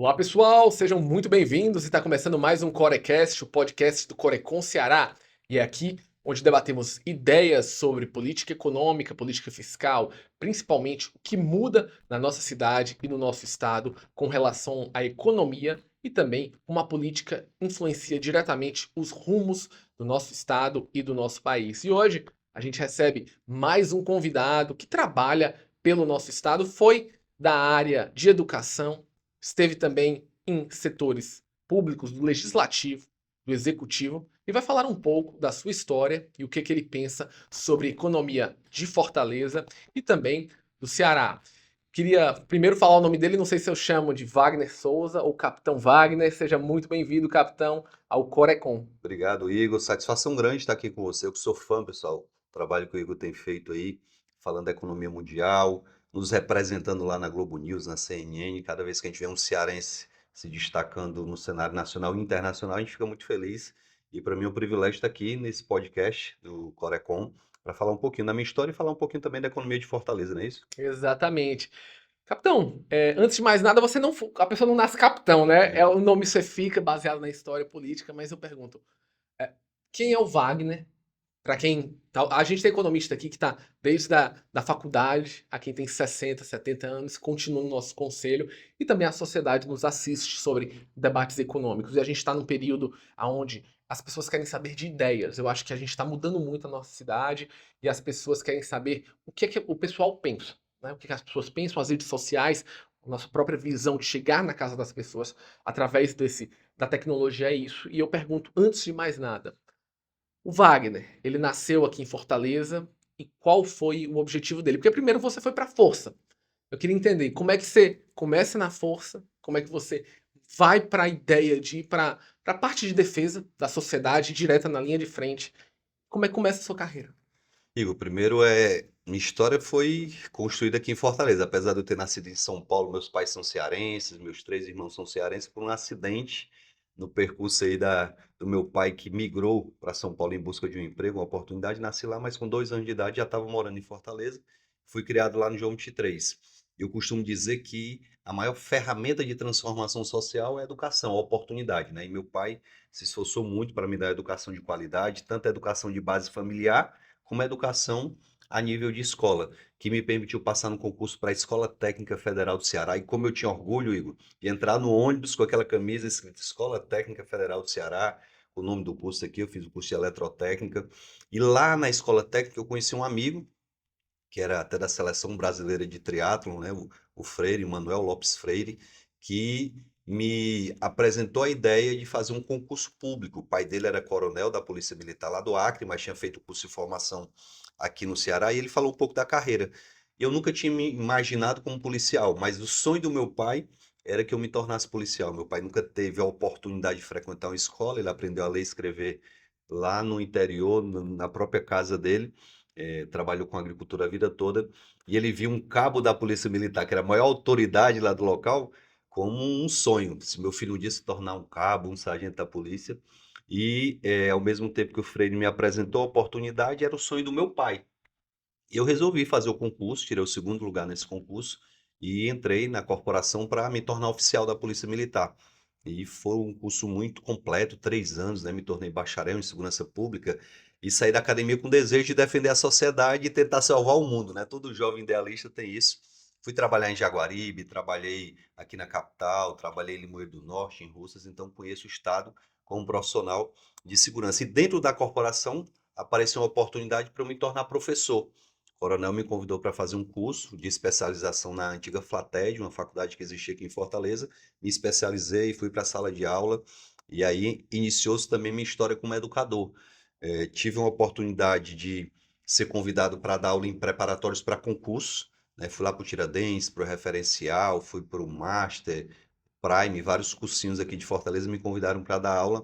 Olá pessoal, sejam muito bem-vindos. Está começando mais um Corecast, o podcast do Corecon Ceará. E é aqui onde debatemos ideias sobre política econômica, política fiscal, principalmente o que muda na nossa cidade e no nosso estado com relação à economia e também uma política influencia diretamente os rumos do nosso estado e do nosso país. E hoje a gente recebe mais um convidado que trabalha pelo nosso estado, foi da área de educação. Esteve também em setores públicos do legislativo, do executivo, e vai falar um pouco da sua história e o que ele pensa sobre a economia de Fortaleza e também do Ceará. Queria primeiro falar o nome dele, não sei se eu chamo de Wagner Souza ou Capitão Wagner. Seja muito bem-vindo, capitão, ao Corecon. Obrigado, Igor. Satisfação grande estar aqui com você. Eu que sou fã, pessoal. O trabalho que o Igor tem feito aí, falando da economia mundial, nos representando lá na Globo News, na CNN. Cada vez que a gente vê um cearense se destacando no cenário nacional e internacional, a gente fica muito feliz. E para mim é um privilégio estar aqui nesse podcast do Corecon para falar um pouquinho da minha história e falar um pouquinho também da economia de Fortaleza, não é isso? Exatamente. Capitão, antes de mais nada, você não, a pessoa não nasce capitão, né? É o nome que você fica baseado na história política, mas eu pergunto, é, quem é o Wagner? Para quem. A gente tem economista aqui que está desde da faculdade, a quem tem 60, 70 anos, continua no nosso conselho, e também a sociedade nos assiste sobre debates econômicos. E a gente está num período onde as pessoas querem saber de ideias. Eu acho que a gente está mudando muito a nossa cidade e as pessoas querem saber o que é que o pessoal pensa, né? O que é que as pessoas pensam, as redes sociais, a nossa própria visão de chegar na casa das pessoas através da tecnologia é isso. E eu pergunto, antes de mais nada, o Wagner, ele nasceu aqui em Fortaleza e qual foi o objetivo dele? Porque primeiro você foi para a Força. Eu queria entender como é que você começa na Força, como é que você vai para a ideia de ir para a parte de defesa da sociedade, direta na linha de frente. Como é que começa a sua carreira? Igor, primeiro minha história foi construída aqui em Fortaleza, apesar de eu ter nascido em São Paulo, meus pais são cearenses, meus três irmãos são cearenses, por um acidente no percurso aí do meu pai que migrou para São Paulo em busca de um emprego, uma oportunidade, nasci lá, mas com 2 anos de idade já estava morando em Fortaleza, fui criado lá no João 23. Eu costumo dizer que a maior ferramenta de transformação social é a educação, a oportunidade, né? E meu pai se esforçou muito para me dar educação de qualidade, tanto a educação de base familiar, como educação a nível de escola, que me permitiu passar no concurso para a Escola Técnica Federal do Ceará. E como eu tinha orgulho, Igor, de entrar no ônibus com aquela camisa escrita Escola Técnica Federal do Ceará, o nome do curso aqui, eu fiz o curso de eletrotécnica. E lá na Escola Técnica eu conheci um amigo, que era até da seleção brasileira de triatlon, né? O Freire, Manuel Lopes Freire, que me apresentou a ideia de fazer um concurso público. O pai dele era coronel da Polícia Militar lá do Acre, mas tinha feito curso de formação aqui no Ceará, e ele falou um pouco da carreira. Eu nunca tinha me imaginado como policial, mas o sonho do meu pai era que eu me tornasse policial. Meu pai nunca teve a oportunidade de frequentar uma escola, ele aprendeu a ler e escrever lá no interior, na própria casa dele, trabalhou com agricultura a vida toda, e ele viu um cabo da Polícia Militar, que era a maior autoridade lá do local, como um sonho. Se meu filho um dia se tornar um cabo, um sargento da polícia, e ao mesmo tempo que o Freire me apresentou a oportunidade, era o sonho do meu pai. E eu resolvi fazer o concurso, tirei o segundo lugar nesse concurso, e entrei na corporação para me tornar oficial da Polícia Militar. E foi um curso muito completo, 3 anos, né? Me tornei bacharel em segurança pública e saí da academia com desejo de defender a sociedade e tentar salvar o mundo, né? Todo jovem idealista tem isso. Fui trabalhar em Jaguaribe, trabalhei aqui na capital, trabalhei em Limoeiro do Norte, em Russas, então conheço o estado como profissional de segurança. E dentro da corporação apareceu uma oportunidade para eu me tornar professor. O coronel me convidou para fazer um curso de especialização na antiga FLATED, uma faculdade que existia aqui em Fortaleza. Me especializei, fui para a sala de aula e aí iniciou-se também minha história como educador. Tive uma oportunidade de ser convidado para dar aula em preparatórios para concurso, né? Fui lá para o Tiradentes, para o Referencial, fui para o Master, Prime, vários cursinhos aqui de Fortaleza me convidaram para dar aula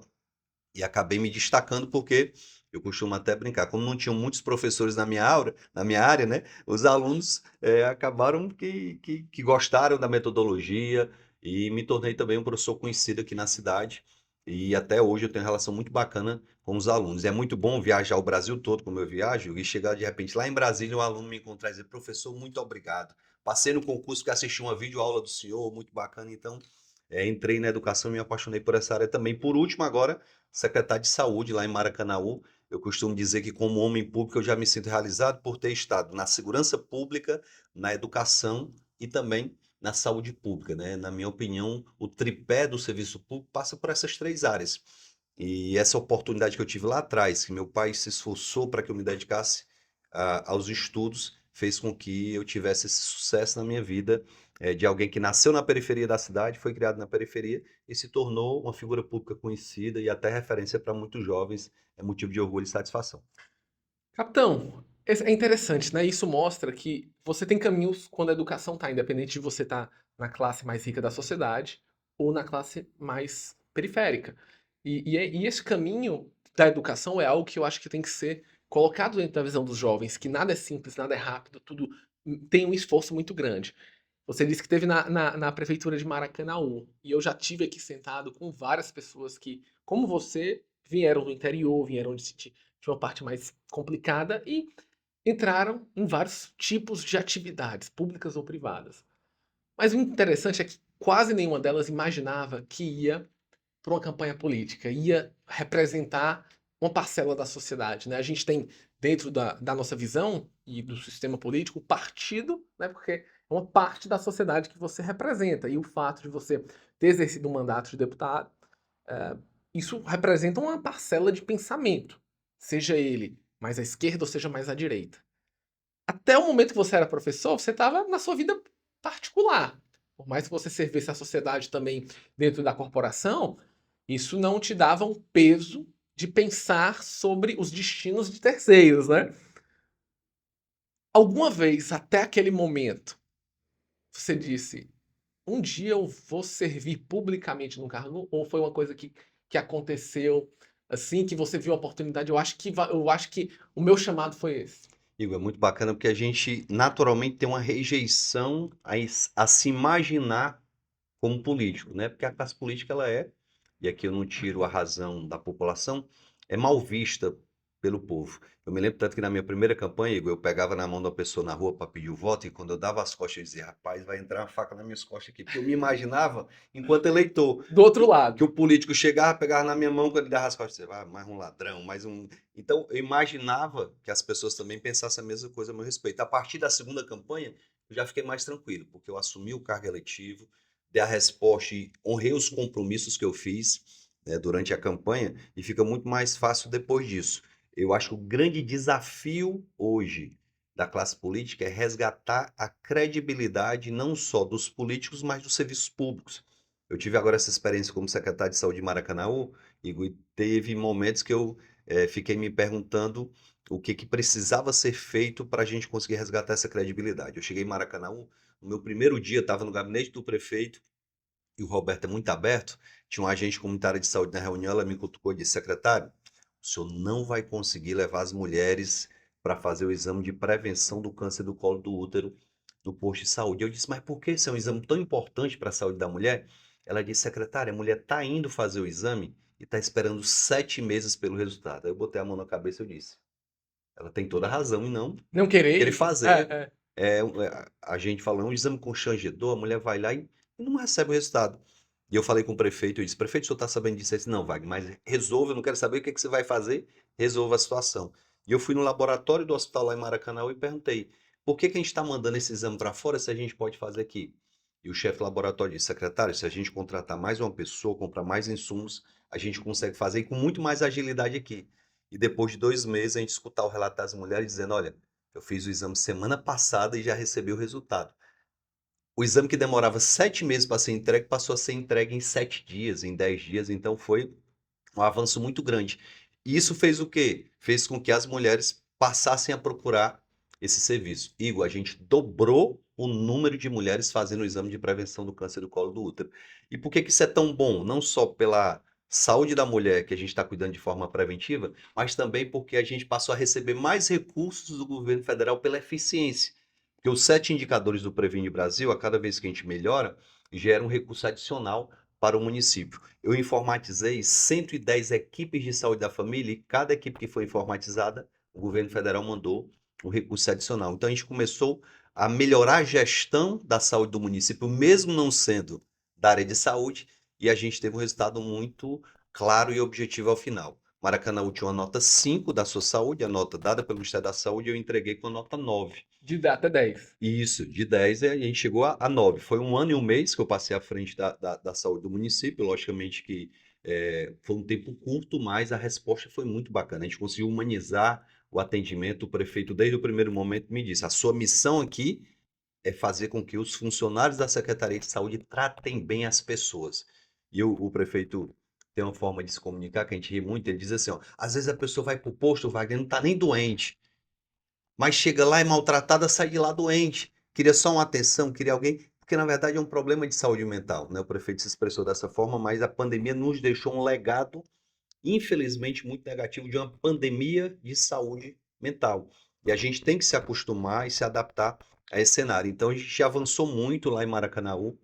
e acabei me destacando porque eu costumo até brincar, como não tinham muitos professores na minha área, né? Os alunos acabaram que gostaram da metodologia e me tornei também um professor conhecido aqui na cidade. E até hoje eu tenho uma relação muito bacana com os alunos. É muito bom viajar o Brasil todo, como eu viajo, e chegar de repente lá em Brasília, um aluno me encontrar e dizer, professor, muito obrigado. Passei no concurso que assisti uma videoaula do senhor, muito bacana. Então, Entrei na educação e me apaixonei por essa área também. Por último, agora, secretário de saúde lá em Maracanaú. Eu costumo dizer que, como homem público, eu já me sinto realizado por ter estado na segurança pública, na educação e também na saúde pública, né? Na minha opinião, o tripé do serviço público passa por essas três áreas. E essa oportunidade que eu tive lá atrás, que meu pai se esforçou para que eu me dedicasse aos estudos, fez com que eu tivesse esse sucesso na minha vida, de alguém que nasceu na periferia da cidade, foi criado na periferia e se tornou uma figura pública conhecida e até referência para muitos jovens. É motivo de orgulho e satisfação. Capitão, é interessante, né? Isso mostra que você tem caminhos quando a educação tá, independente de você estar na classe mais rica da sociedade ou na classe mais periférica. E esse caminho da educação é algo que eu acho que tem que ser colocado dentro da visão dos jovens, que nada é simples, nada é rápido, tudo tem um esforço muito grande. Você disse que teve na prefeitura de Maracanaú, e eu já tive aqui sentado com várias pessoas que, como você, vieram do interior, vieram de uma parte mais complicada e entraram em vários tipos de atividades, públicas ou privadas. Mas o interessante é que quase nenhuma delas imaginava que ia para uma campanha política, ia representar uma parcela da sociedade, né? A gente tem dentro da nossa visão e do sistema político o partido, né? Porque é uma parte da sociedade que você representa e o fato de você ter exercido um mandato de deputado, isso representa uma parcela de pensamento, seja ele mais à esquerda ou seja mais à direita. Até o momento que você era professor, você estava na sua vida particular. Por mais que você servisse a sociedade também dentro da corporação, isso não te dava um peso de pensar sobre os destinos de terceiros, né? Alguma vez, até aquele momento, você disse: um dia eu vou servir publicamente no cargo? Ou foi uma coisa que aconteceu assim, que você viu a oportunidade? Eu acho que o meu chamado foi esse. Igor, é muito bacana porque a gente naturalmente tem uma rejeição a se imaginar como político, né? Porque a classe política ela é, e aqui eu não tiro a razão da população, é mal vista pelo povo. Eu me lembro tanto que na minha primeira campanha, Igor, eu pegava na mão da pessoa na rua para pedir o voto e quando eu dava as costas eu dizia, rapaz, vai entrar uma faca nas minhas costas aqui, porque eu me imaginava enquanto eleitor Do outro que lado. o político chegava, pegava na minha mão, quando ele dava as costas, dizia, ah, mais um ladrão, mais um. Então, eu imaginava que as pessoas também pensassem a mesma coisa a meu respeito. A partir da segunda campanha, eu já fiquei mais tranquilo, porque eu assumi o cargo eletivo, dei a resposta e honrei os compromissos que eu fiz, né, durante a campanha, e fica muito mais fácil depois disso. Eu acho que o grande desafio hoje da classe política é resgatar a credibilidade não só dos políticos, mas dos serviços públicos. Eu tive agora essa experiência como secretário de saúde de Maracanaú, e teve momentos que eu fiquei me perguntando o que precisava ser feito para a gente conseguir resgatar essa credibilidade. Eu cheguei em Maracanaú, no meu primeiro dia, estava no gabinete do prefeito, e o Roberto é muito aberto, tinha um agente comunitário de saúde na reunião, ela me cutucou e disse, secretário, o senhor não vai conseguir levar as mulheres para fazer o exame de prevenção do câncer do colo do útero no posto de saúde. Eu disse, mas por que esse é um exame tão importante para a saúde da mulher? Ela disse, secretária, a mulher está indo fazer o exame e está esperando 7 meses pelo resultado. Aí eu botei a mão na cabeça e eu disse, ela tem toda a razão em não Não querer querer ir. fazer. A gente falando, um exame constrangedor, a mulher vai lá e não recebe o resultado. E eu falei com o prefeito, eu disse, prefeito, o senhor está sabendo disso? Ele disse, não, Wagner, mas resolva, eu não quero saber o que, que você vai fazer, resolva a situação. E eu fui no laboratório do hospital lá em Maracanã e perguntei, por que, que a gente está mandando esse exame para fora se a gente pode fazer aqui? E o chefe do laboratório disse, secretário, se a gente contratar mais uma pessoa, comprar mais insumos, a gente consegue fazer e com muito mais agilidade aqui. E depois de 2 meses a gente escutar o relato das mulheres dizendo, olha, eu fiz o exame semana passada e já recebi o resultado. O exame que demorava 7 meses para ser entregue passou a ser entregue em 7 dias, em 10 dias, então foi um avanço muito grande. E isso fez o quê? Fez com que as mulheres passassem a procurar esse serviço. Igor, a gente dobrou o número de mulheres fazendo o exame de prevenção do câncer do colo do útero. E por que que isso é tão bom? Não só pela saúde da mulher, que a gente está cuidando de forma preventiva, mas também porque a gente passou a receber mais recursos do governo federal pela eficiência. Porque os 7 indicadores do Previne Brasil, a cada vez que a gente melhora, gera um recurso adicional para o município. Eu informatizei 110 equipes de saúde da família e cada equipe que foi informatizada, o governo federal mandou um recurso adicional. Então a gente começou a melhorar a gestão da saúde do município, mesmo não sendo da área de saúde, e a gente teve um resultado muito claro e objetivo ao final. Maracanã tinha uma nota 5 da sua saúde, a nota dada pelo Ministério da Saúde, eu entreguei com a nota 9. De até 10. Isso, de 10 a gente chegou a 9. Foi um ano e um mês que eu passei à frente da saúde do município. Logicamente que foi um tempo curto, mas a resposta foi muito bacana. A gente conseguiu humanizar o atendimento. O prefeito, desde o primeiro momento, me disse: a sua missão aqui é fazer com que os funcionários da Secretaria de Saúde tratem bem as pessoas. E o prefeito tem uma forma de se comunicar que a gente ri muito. Ele diz assim: ó, às vezes a pessoa vai para o posto, o Wagner não está nem doente, mas chega lá e maltratada, sai de lá doente. Queria só uma atenção, queria alguém, porque na verdade é um problema de saúde mental, né? O prefeito se expressou dessa forma, mas a pandemia nos deixou um legado, infelizmente, muito negativo de uma pandemia de saúde mental. E a gente tem que se acostumar e se adaptar a esse cenário. Então a gente avançou muito lá em Maracanaú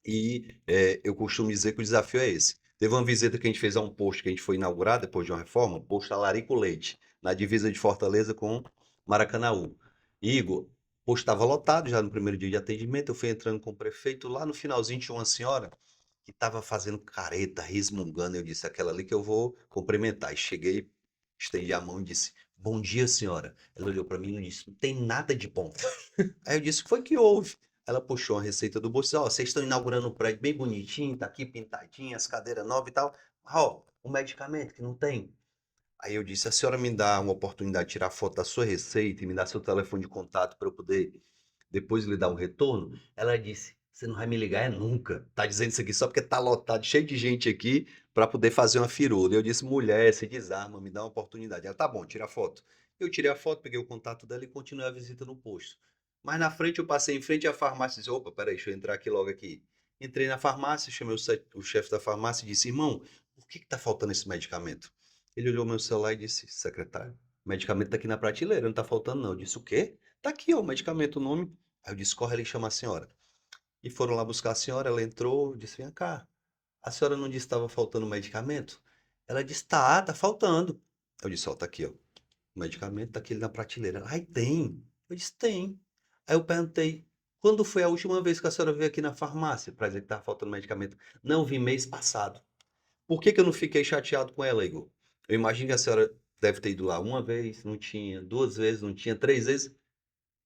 e eu costumo dizer que o desafio é esse. Teve uma visita que a gente fez a um posto que a gente foi inaugurar depois de uma reforma, o posto Alarico Leite, na divisa de Fortaleza com Maracanaú. Igor, o posto estava lotado já no primeiro dia de atendimento, eu fui entrando com o prefeito, lá no finalzinho tinha uma senhora que estava fazendo careta, resmungando, eu disse, aquela ali que eu vou cumprimentar. E cheguei, estendi a mão e disse, bom dia, senhora. Ela olhou para mim e disse, não tem nada de bom. Aí eu disse, o que foi que houve? Ela puxou a receita do bolso e disse, ó, vocês estão inaugurando um prédio bem bonitinho, tá aqui pintadinho, as cadeiras novas e tal. Ó, o medicamento que não tem. Aí eu disse, a senhora me dá uma oportunidade de tirar foto da sua receita e me dá seu telefone de contato para eu poder depois lhe dar um retorno? Ela disse, você não vai me ligar é nunca. Tá dizendo isso aqui só porque tá lotado, cheio de gente aqui para poder fazer uma firula. Eu disse, mulher, se desarma, me dá uma oportunidade. Ela, tá bom, tira a foto. Eu tirei a foto, peguei o contato dela e continuei a visita no posto. Mas na frente, eu passei em frente à farmácia e disse, opa, peraí, deixa eu entrar aqui logo aqui. Entrei na farmácia, chamei o chefe da farmácia e disse, irmão, por que tá faltando esse medicamento? Ele olhou meu celular e disse, secretário, o medicamento tá aqui na prateleira, não tá faltando não. Eu disse, o quê? Tá aqui, ó, o medicamento, o nome. Aí eu disse, corre ali e chama a senhora. E foram lá buscar a senhora, ela entrou, disse, vem cá, a senhora não disse que estava faltando medicamento? Ela disse, tá faltando. Eu disse, ó, tá aqui, ó, o medicamento tá aqui na prateleira. Ai, tem. Eu disse, tem. Aí eu perguntei, quando foi a última vez que a senhora veio aqui na farmácia para dizer que estava faltando medicamento? Não, vim mês passado. Por que que eu não fiquei chateado com ela, Igor? Eu imagino que a senhora deve ter ido lá uma vez, não tinha, duas vezes, não tinha, três vezes.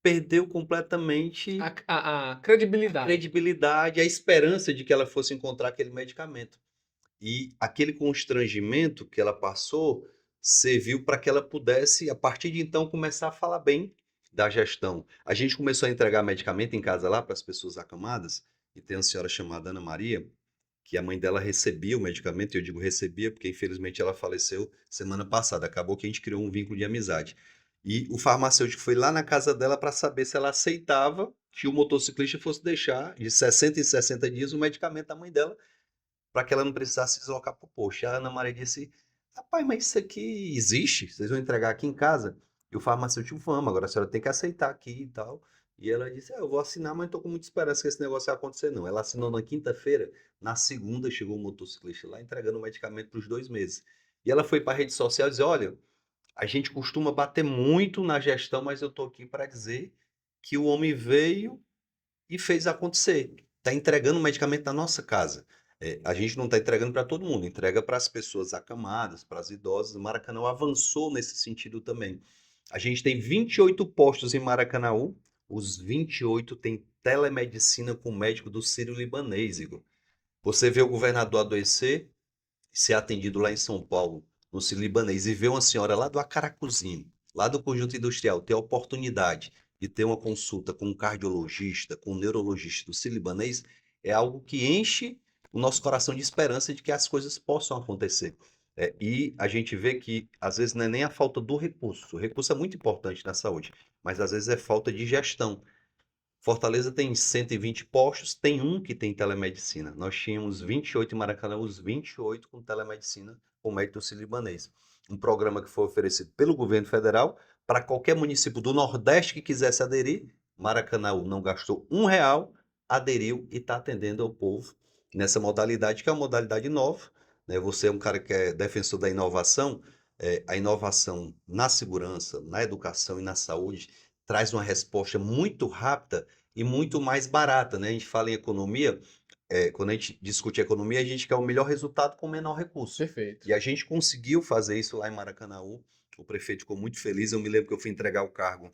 Perdeu completamente A a credibilidade. credibilidade, a esperança de que ela fosse encontrar aquele medicamento. E aquele constrangimento que ela passou serviu para que ela pudesse, a partir de então, começar a falar bem da gestão. A gente começou a entregar medicamento em casa lá para as pessoas acamadas, e tem uma senhora chamada Ana Maria, que a mãe dela recebia o medicamento, e eu digo recebia porque infelizmente ela faleceu semana passada. Acabou que a gente criou um vínculo de amizade. E o farmacêutico foi lá na casa dela para saber se ela aceitava que o motociclista fosse deixar de 60 em 60 dias o medicamento da mãe dela, para que ela não precisasse se deslocar para o posto. E a Ana Maria disse: rapaz, mas isso aqui existe? Vocês vão entregar aqui em casa? E o farmacêutico, vamos, agora a senhora tem que aceitar aqui e tal. E ela disse: eu vou assinar, mas não estou com muita esperança que esse negócio vai acontecer, não. Ela assinou na quinta-feira, na segunda chegou o motociclista lá entregando o medicamento para os 2 meses. E ela foi para a rede social e disse: olha, a gente costuma bater muito na gestão, mas eu estou aqui para dizer que o homem veio e fez acontecer. Está entregando o medicamento na nossa casa. A gente não está entregando para todo mundo, entrega para as pessoas acamadas, para as idosas. O Maracanã avançou nesse sentido também. A gente tem 28 postos em Maracanaú, os 28 têm telemedicina com o médico do Sírio-Libanês, Igor. Você vê o governador adoecer, ser atendido lá em São Paulo, no Sírio-Libanês, e ver uma senhora lá do Acaracuzinho, lá do Conjunto Industrial, ter a oportunidade de ter uma consulta com um cardiologista, com um neurologista do Sírio-Libanês, é algo que enche o nosso coração de esperança de que as coisas possam acontecer. E a gente vê que, às vezes, não é nem a falta do recurso. O recurso é muito importante na saúde, mas às vezes é falta de gestão. Fortaleza tem 120 postos, tem um que tem telemedicina. Nós tínhamos 28 em Maracanã, os 28 com telemedicina com médico sírio-libanês. Um programa que foi oferecido pelo governo federal para qualquer município do Nordeste que quisesse aderir. Maracanã não gastou R$ 1, aderiu e está atendendo ao povo nessa modalidade, que é uma modalidade nova. Né? Você é um cara que é defensor da inovação. A inovação na segurança, na educação e na saúde traz uma resposta muito rápida e muito mais barata, né? A gente fala em economia, quando a gente discute economia, a gente quer o melhor resultado com o menor recurso. Perfeito. E a gente conseguiu fazer isso lá em Maracanaú. O prefeito ficou muito feliz. Eu me lembro que eu fui entregar o cargo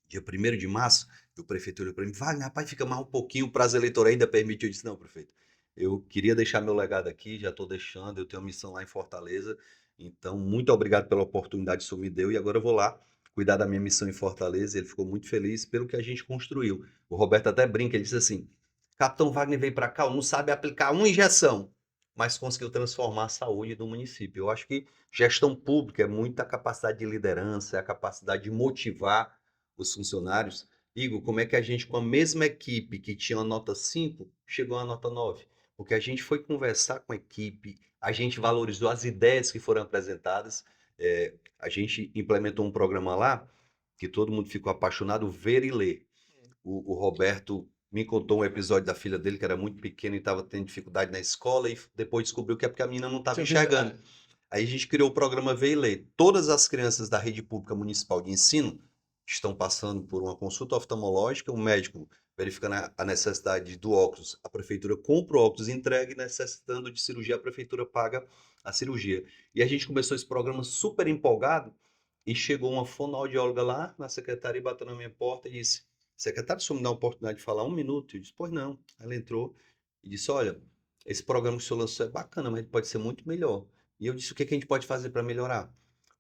dia 1º de março, e o prefeito olhou para mim, Wagner, rapaz, fica mais um pouquinho, o prazo eleitoral ainda permite. Eu disse, não, prefeito, eu queria deixar meu legado aqui, já estou deixando, eu tenho uma missão lá em Fortaleza, então muito obrigado pela oportunidade que o senhor me deu, e agora eu vou lá cuidar da minha missão em Fortaleza. Ele ficou muito feliz pelo que a gente construiu. O Roberto até brinca, ele disse assim, Capitão Wagner veio para cá, não sabe aplicar uma injeção, mas conseguiu transformar a saúde do município. Eu acho que gestão pública é muita capacidade de liderança, é a capacidade de motivar os funcionários. Igor, como é que a gente, com a mesma equipe que tinha uma nota 5 chegou a uma nota 9? Porque a gente foi conversar com a equipe, a gente valorizou as ideias que foram apresentadas, a gente implementou um programa lá que todo mundo ficou apaixonado, Ver e Ler. O Roberto me contou um episódio da filha dele que era muito pequena e estava tendo dificuldade na escola e depois descobriu que é porque a menina não estava enxergando. Aí a gente criou o programa Ver e Ler. Todas as crianças da rede pública municipal de ensino estão passando por uma consulta oftalmológica, o médico verificando a necessidade do óculos, a prefeitura compra o óculos, entrega, e necessitando de cirurgia, a prefeitura paga a cirurgia. E a gente começou esse programa super empolgado e chegou uma fonoaudióloga lá na secretaria e bateu na minha porta e disse, secretário, o senhor me dá a oportunidade de falar 1 minuto? Eu disse, pois não. Ela entrou e disse, olha, esse programa que o senhor lançou é bacana, mas ele pode ser muito melhor. E eu disse, o que a gente pode fazer para melhorar?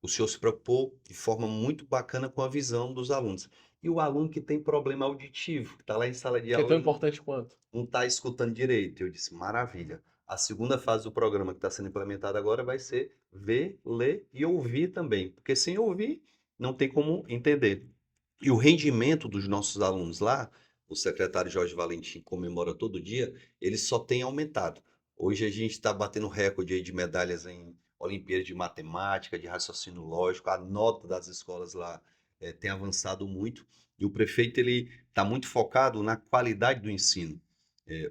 O senhor se preocupou de forma muito bacana com a visão dos alunos. E o aluno que tem problema auditivo, que está lá em sala de Que é aula tão e importante quanto. não está escutando direito. Eu disse, maravilha. A segunda fase do programa que está sendo implementada agora vai ser ver, ler e ouvir também. Porque sem ouvir, não tem como entender. E o rendimento dos nossos alunos lá, o secretário Jorge Valentim comemora todo dia, ele só tem aumentado. Hoje a gente está batendo recorde aí de medalhas em Olimpíadas de Matemática, de Raciocínio Lógico, a nota das escolas lá tem avançado muito, e o prefeito ele está muito focado na qualidade do ensino.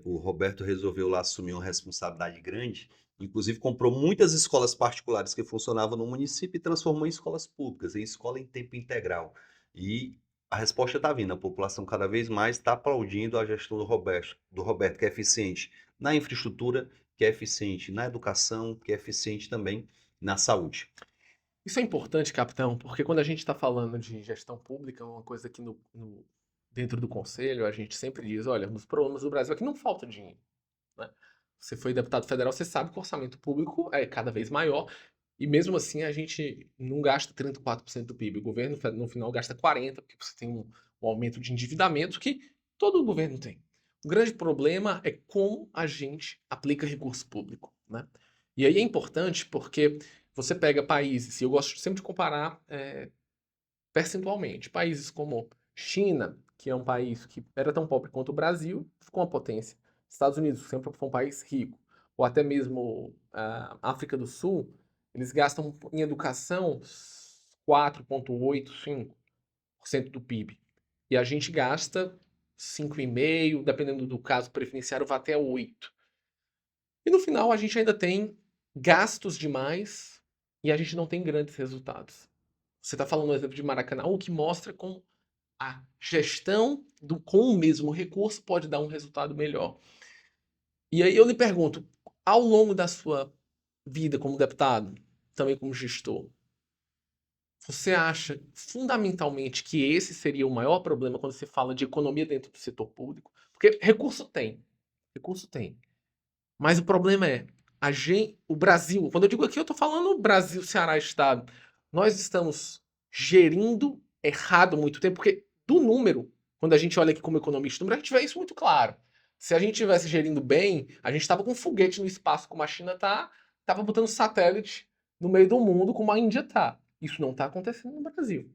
O Roberto resolveu lá assumir uma responsabilidade grande, inclusive comprou muitas escolas particulares que funcionavam no município e transformou em escolas públicas, em escola em tempo integral. E a resposta está vindo, a população cada vez mais está aplaudindo a gestão do Roberto, que é eficiente na infraestrutura, que é eficiente na educação, que é eficiente também na saúde. Isso é importante, capitão, porque quando a gente está falando de gestão pública, uma coisa que dentro do conselho a gente sempre diz, olha, nos problemas do Brasil aqui não falta dinheiro, né? Você foi deputado federal, você sabe que o orçamento público é cada vez maior e mesmo assim a gente não gasta 34% do PIB. O governo no final gasta 40%, porque você tem um aumento de endividamento que todo governo tem. O grande problema é como a gente aplica recurso público, né? E aí é importante porque você pega países, e eu gosto sempre de comparar percentualmente, países como China, que é um país que era tão pobre quanto o Brasil, ficou uma potência. Estados Unidos, que sempre foi um país rico. Ou até mesmo a África do Sul, eles gastam em educação 4,8, 5% do PIB. E a gente gasta 5,5%, dependendo do caso preferenciário, vai até 8%. E no final a gente ainda tem gastos demais e a gente não tem grandes resultados. Você está falando no exemplo de Maracanã, o que mostra como a gestão com o mesmo recurso pode dar um resultado melhor. E aí eu lhe pergunto, ao longo da sua vida como deputado, também como gestor, você acha fundamentalmente que esse seria o maior problema quando se fala de economia dentro do setor público? Porque recurso tem. Mas o problema é, o Brasil, quando eu digo aqui, eu estou falando Brasil, Ceará, Estado. Nós estamos gerindo errado há muito tempo, porque do número, quando a gente olha aqui como economista, número, a gente vê isso muito claro. Se a gente tivesse gerindo bem, a gente estava com um foguete no espaço, como a China está, estava botando satélite no meio do mundo, como a Índia está. Isso não está acontecendo no Brasil.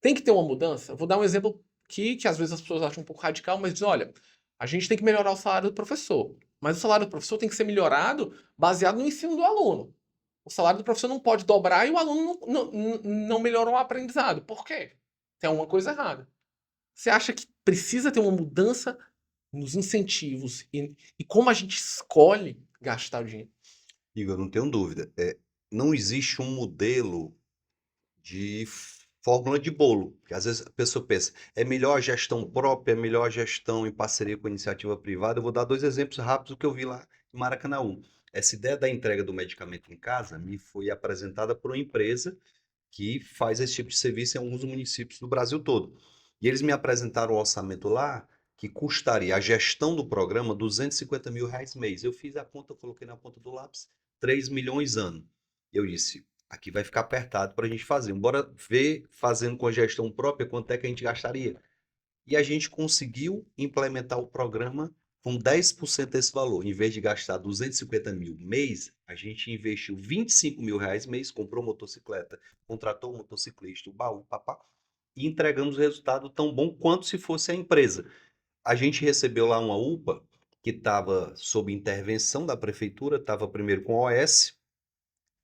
Tem que ter uma mudança. Vou dar um exemplo aqui, que às vezes as pessoas acham um pouco radical, mas diz, olha, a gente tem que melhorar o salário do professor. Mas o salário do professor tem que ser melhorado baseado no ensino do aluno. O salário do professor não pode dobrar e o aluno não melhorou o aprendizado. Por quê? Tem alguma coisa errada. Você acha que precisa ter uma mudança nos incentivos e como a gente escolhe gastar o dinheiro? Igor, não tenho dúvida. Não existe um modelo de fórmula de bolo, que às vezes a pessoa pensa, é melhor a gestão própria, é melhor a gestão em parceria com a iniciativa privada. Eu vou dar 2 exemplos rápidos que eu vi lá em Maracanaú. Essa ideia da entrega do medicamento em casa me foi apresentada por uma empresa que faz esse tipo de serviço em alguns municípios do Brasil todo. E eles me apresentaram o orçamento lá que custaria a gestão do programa R$ 250.000 mês. Eu fiz a conta, coloquei na ponta do lápis, 3 milhões ano. Eu disse, aqui vai ficar apertado para a gente fazer. Bora ver, fazendo com a gestão própria, quanto é que a gente gastaria. E a gente conseguiu implementar o programa com 10% desse valor. Em vez de gastar 250 mil mês, a gente investiu R$ 25.000 mês, comprou motocicleta, contratou um motociclista, o baú, papá, e entregamos o resultado tão bom quanto se fosse a empresa. A gente recebeu lá uma UPA que estava sob intervenção da prefeitura, estava primeiro com a OS,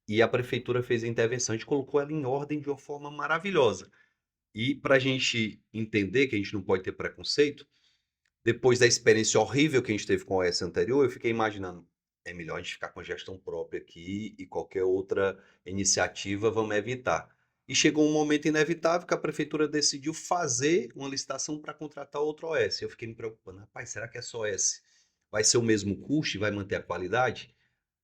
e a prefeitura fez a intervenção. A gente colocou ela em ordem de uma forma maravilhosa. E para a gente entender que a gente não pode ter preconceito, depois da experiência horrível que a gente teve com o OS anterior, eu fiquei imaginando, é melhor a gente ficar com a gestão própria aqui e qualquer outra iniciativa vamos evitar. E chegou um momento inevitável que a prefeitura decidiu fazer uma licitação para contratar outro OS. Eu fiquei me preocupando, rapaz, será que essa OS vai ser o mesmo custo e vai manter a qualidade?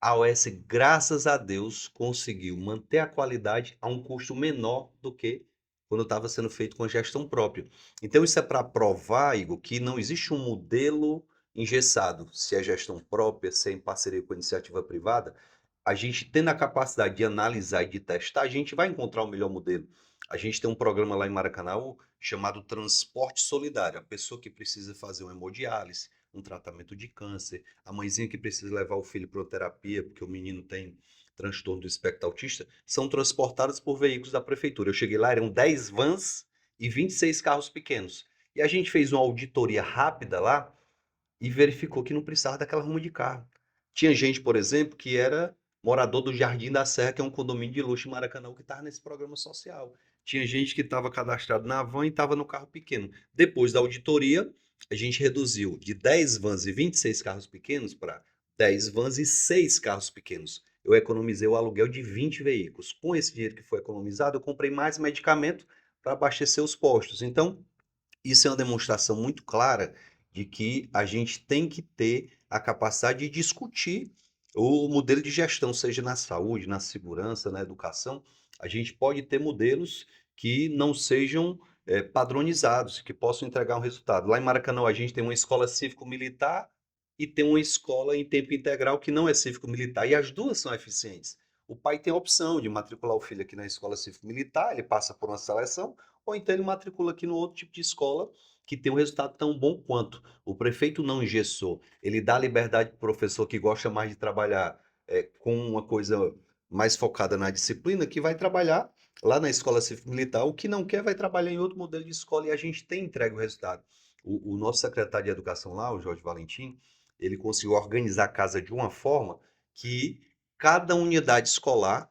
A OS, graças a Deus, conseguiu manter a qualidade a um custo menor do que quando estava sendo feito com gestão própria. Então, isso é para provar, Igor, que não existe um modelo engessado. Se é gestão própria, se é em parceria com a iniciativa privada, a gente tendo a capacidade de analisar e de testar, a gente vai encontrar o melhor modelo. A gente tem um programa lá em Maracanaú chamado Transporte Solidário. A pessoa que precisa fazer uma hemodiálise, um tratamento de câncer, a mãezinha que precisa levar o filho para uma terapia porque o menino tem transtorno do espectro autista, são transportadas por veículos da prefeitura. Eu cheguei lá, eram 10 vans e 26 carros pequenos. E a gente fez uma auditoria rápida lá e verificou que não precisava daquela ruma de carro. Tinha gente, por exemplo, que era morador do Jardim da Serra, que é um condomínio de luxo em Maracanã, que estava nesse programa social. Tinha gente que estava cadastrado na van e estava no carro pequeno. Depois da auditoria, a gente reduziu de 10 vans e 26 carros pequenos para 10 vans e 6 carros pequenos. Eu economizei o aluguel de 20 veículos. Com esse dinheiro que foi economizado, eu comprei mais medicamento para abastecer os postos. Então, isso é uma demonstração muito clara de que a gente tem que ter a capacidade de discutir o modelo de gestão, seja na saúde, na segurança, na educação. A gente pode ter modelos que não sejam padronizados, que possam entregar um resultado. Lá em Maracanã, a gente tem uma escola cívico-militar e tem uma escola em tempo integral que não é cívico-militar, e as duas são eficientes. O pai tem a opção de matricular o filho aqui na escola cívico-militar, ele passa por uma seleção, ou então ele matricula aqui no outro tipo de escola que tem um resultado tão bom quanto. O prefeito não engessou, ele dá liberdade para o professor que gosta mais de trabalhar com uma coisa mais focada na disciplina, que vai trabalhar lá na escola cívico-militar. O que não quer vai trabalhar em outro modelo de escola e a gente tem entregue o resultado. O nosso secretário de educação lá, o Jorge Valentim, ele conseguiu organizar a casa de uma forma que cada unidade escolar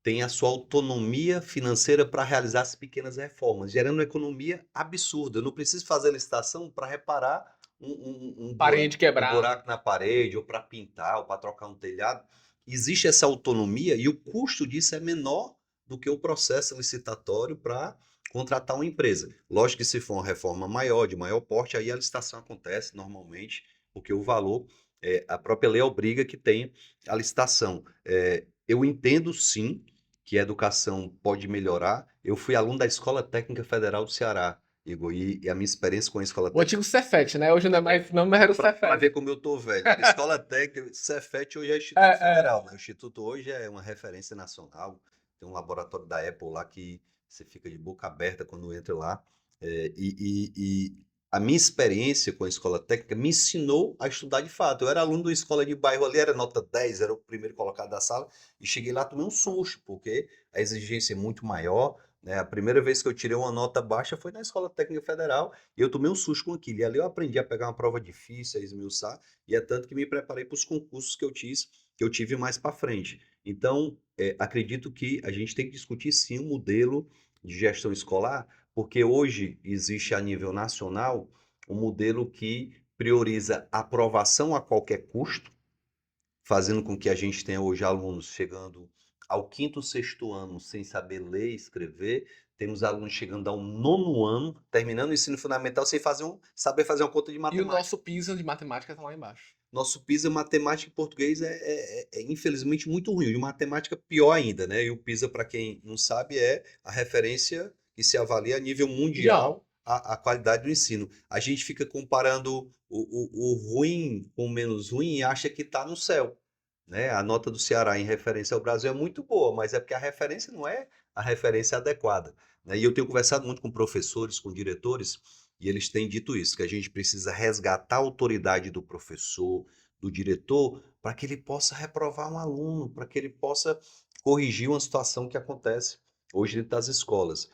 tem a sua autonomia financeira para realizar as pequenas reformas, gerando uma economia absurda. Eu não preciso fazer licitação para reparar Parede um quebrada. buraco na parede, ou para pintar, ou para trocar um telhado. Existe essa autonomia e o custo disso é menor do que o processo licitatório para contratar uma empresa. Lógico que se for uma reforma maior, de maior porte, aí a licitação acontece normalmente, porque o valor, a própria lei obriga que tenha a licitação. Eu entendo sim que a educação pode melhorar. Eu fui aluno da Escola Técnica Federal do Ceará, Igor, e a minha experiência com a Escola O Técnica, antigo Cefet, né? Hoje não é mais, não mais era o para ver Cefet. como eu tô velho. Escola Técnica, Cefet hoje é É, Instituto é. Federal, né? O Instituto hoje é uma referência nacional. Tem um laboratório da Apple lá que você fica de boca aberta quando entra lá. E a minha experiência com a escola técnica me ensinou a estudar de fato. Eu era aluno de uma escola de bairro ali, era nota 10, era o primeiro colocado da sala, e cheguei lá, tomei um susto, porque a exigência é muito maior, né? A primeira vez que eu tirei uma nota baixa foi na Escola Técnica Federal, e eu tomei um susto com aquilo. E ali eu aprendi a pegar uma prova difícil, a esmiuçar, e é tanto que me preparei para os concursos que eu tive mais para frente. Então, acredito que a gente tem que discutir sim o modelo de gestão escolar, porque hoje existe a nível nacional um modelo que prioriza aprovação a qualquer custo, fazendo com que a gente tenha hoje alunos chegando ao quinto, sexto ano sem saber ler e escrever, temos alunos chegando ao 9º ano, terminando o ensino fundamental sem saber fazer uma conta de E o matemática. nosso PISA de matemática tá lá embaixo. Nosso PISA matemática e português infelizmente muito ruim. O de matemática pior ainda, né? E o PISA, para quem não sabe, é a referência que se avalia a nível mundial a qualidade do ensino. A gente fica comparando o ruim com o menos ruim e acha que está no céu, né? A nota do Ceará em referência ao Brasil é muito boa, mas é porque a referência não é a referência adequada, né? E eu tenho conversado muito com professores, com diretores, e eles têm dito isso, que a gente precisa resgatar a autoridade do professor, do diretor, para que ele possa reprovar um aluno, para que ele possa corrigir uma situação que acontece hoje dentro das escolas.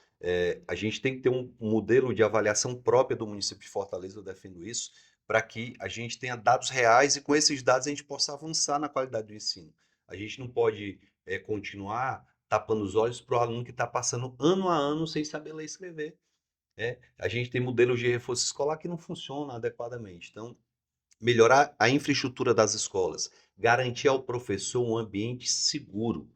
A gente tem que ter um modelo de avaliação própria do município de Fortaleza, eu defendo isso, para que a gente tenha dados reais e com esses dados a gente possa avançar na qualidade do ensino. A gente não pode continuar tapando os olhos para o aluno que está passando ano a ano sem saber ler e escrever. A gente tem modelos de reforço escolar que não funcionam adequadamente. Então, melhorar a infraestrutura das escolas, garantir ao professor um ambiente seguro.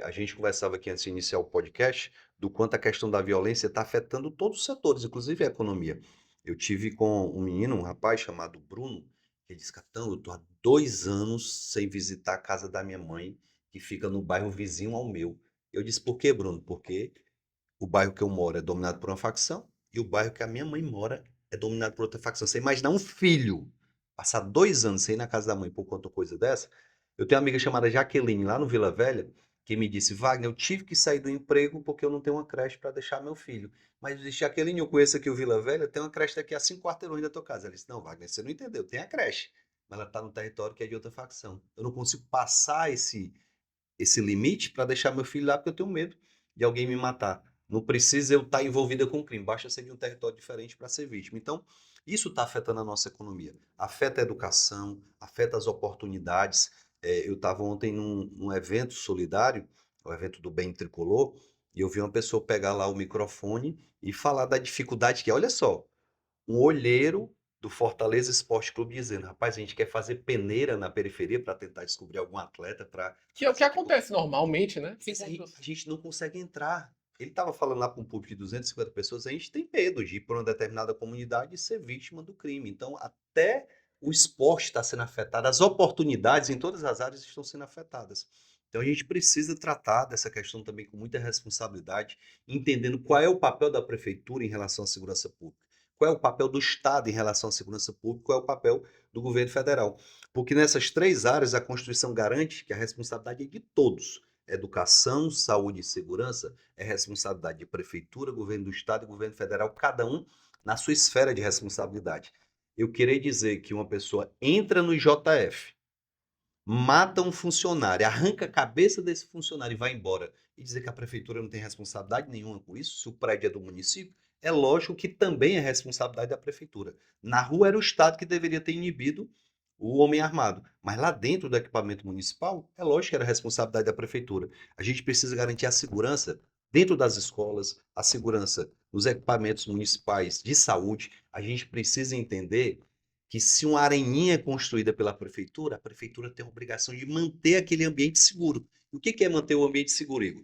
A gente conversava aqui antes de iniciar o podcast do quanto a questão da violência está afetando todos os setores, inclusive a economia. Eu tive com um menino, um rapaz chamado Bruno, que disse: Capitão, eu estou há 2 anos sem visitar a casa da minha mãe, que fica no bairro vizinho ao meu. Eu disse: por quê, Bruno? Porque o bairro que eu moro é dominado por uma facção e o bairro que a minha mãe mora é dominado por outra facção. Você imagina um filho passar 2 anos sem ir na casa da mãe por conta de coisa dessa? Eu tenho uma amiga chamada Jaqueline, lá no Vila Velha, que me disse: Wagner, eu tive que sair do emprego porque eu não tenho uma creche para deixar meu filho. Mas eu disse: Jaqueline, eu conheço aqui o Vila Velha, tem uma creche daqui a 5 quarteirões da tua casa. Ela disse: não, Wagner, você não entendeu, tem a creche, mas ela está no território que é de outra facção. Eu não consigo passar esse limite para deixar meu filho lá porque eu tenho medo de alguém me matar. Não precisa eu estar envolvida com o crime, basta ser de um território diferente para ser vítima. Então, isso está afetando a nossa economia. Afeta a educação, afeta as oportunidades. Eu estava ontem num evento solidário, o evento do Bem Tricolor, e eu vi uma pessoa pegar lá o microfone e falar da dificuldade que é, olha só, um olheiro do Fortaleza Esporte Clube dizendo: rapaz, a gente quer fazer peneira na periferia para tentar descobrir algum atleta para Que é o que acontece normalmente, né? mas aí a gente não consegue entrar. Ele estava falando lá para um público de 250 pessoas, a gente tem medo de ir para uma determinada comunidade e ser vítima do crime. Então, até o esporte está sendo afetado, as oportunidades em todas as áreas estão sendo afetadas. Então, a gente precisa tratar dessa questão também com muita responsabilidade, entendendo qual é o papel da prefeitura em relação à segurança pública, qual é o papel do Estado em relação à segurança pública, qual é o papel do governo federal. Porque nessas 3 áreas a Constituição garante que a responsabilidade é de todos. Educação, saúde e segurança é responsabilidade de prefeitura, governo do estado e governo federal, cada um na sua esfera de responsabilidade. Eu queria dizer que uma pessoa entra no JF, mata um funcionário, arranca a cabeça desse funcionário e vai embora, e dizer que a prefeitura não tem responsabilidade nenhuma com isso, se o prédio é do município, é lógico que também é responsabilidade da prefeitura. Na rua era o Estado que deveria ter inibido o homem armado, mas lá dentro do equipamento municipal, é lógico que era responsabilidade da prefeitura. A gente precisa garantir a segurança dentro das escolas, a segurança nos equipamentos municipais de saúde. A gente precisa entender que se uma areninha é construída pela prefeitura, a prefeitura tem a obrigação de manter aquele ambiente seguro. E o que é manter o ambiente seguro, Igor?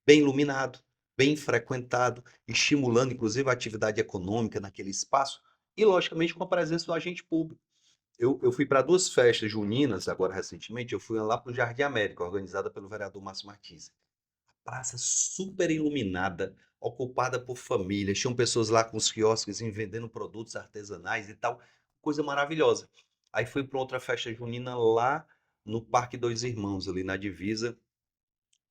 Bem iluminado, bem frequentado, estimulando inclusive a atividade econômica naquele espaço e, logicamente, com a presença do agente público. Eu fui para 2 festas juninas, agora recentemente, eu fui lá para o Jardim América, organizada pelo vereador Márcio Martins. Praça super iluminada, ocupada por famílias, tinham pessoas lá com os quiosques vendendo produtos artesanais e tal, coisa maravilhosa. Aí fui para outra festa junina lá no Parque Dois Irmãos, ali na divisa